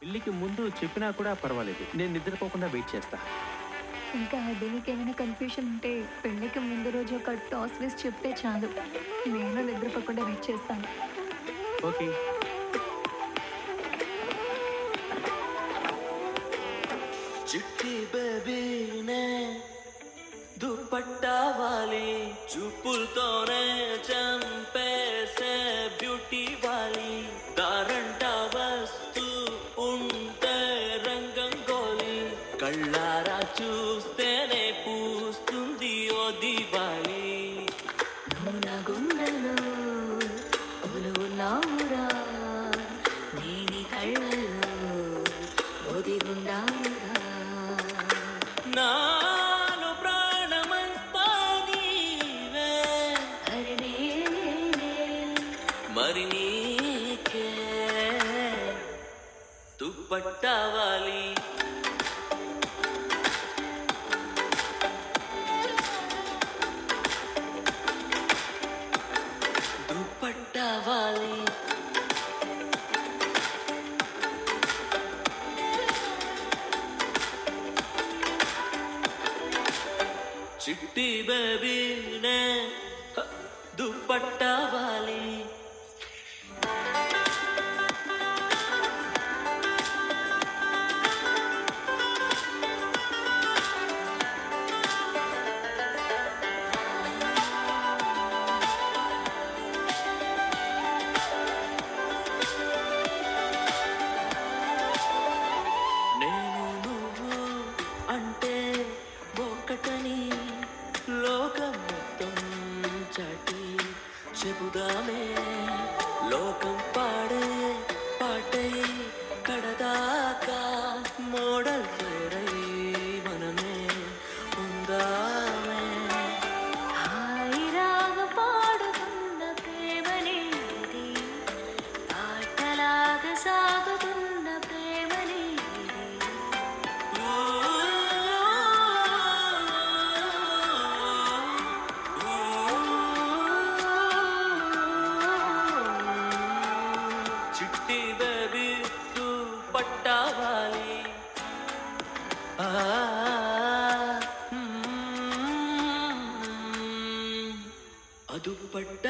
పెళ్ళికి ముందు చెప్పినా కూడా పర్వాలేదు. నేను నిద్రపోకుండా వెయిట్ చేస్తా. ఇంకా అది నీకేమైనా కన్‌ఫ్యూషన్ ఉంటే పెళ్ళికి ముందు రోజు ఒక టాస్ వేసి చెప్తే చాలు. నేను నిద్రపోకుండా వెయిట్ చేస్తాను. ఓకే. చిట్టి బేబీనే దుపట్టా వాలి చూపులతోనే చంపేసే బ్యూటీ వాలి దారంట వస్తూ ఉంటే రంగంగోలి కళ్ళారా చూస్తేనే పూస్తుంది ఓ దివాలి నువ్వు నా గుండెల్లో ఉన్నావురా, నేను కళ్ళల్లో ఒదిగుండావురా. నాను ప్రాణమంతా నీవే అరే నేనే మరి నీకే దుపట్టావాలి దుపట్టావాలి చిట్టి బేబీనే దుపట్టావాలి నేను నువ్వు అంటే ఒకటని లోకం మొత్తం చాటి చెబుదామే లోకం పాడే పాటై కడదాకా మోడల్ ఫేరై మనమే ఉందామే హాయిరాగ పాడుతున్న ప్రేమనేది, ఆటలాగా సాగుతున్న ప్రేమనేది. చిట్టి బేబీ దుపట్టావాలి అదుపట్ట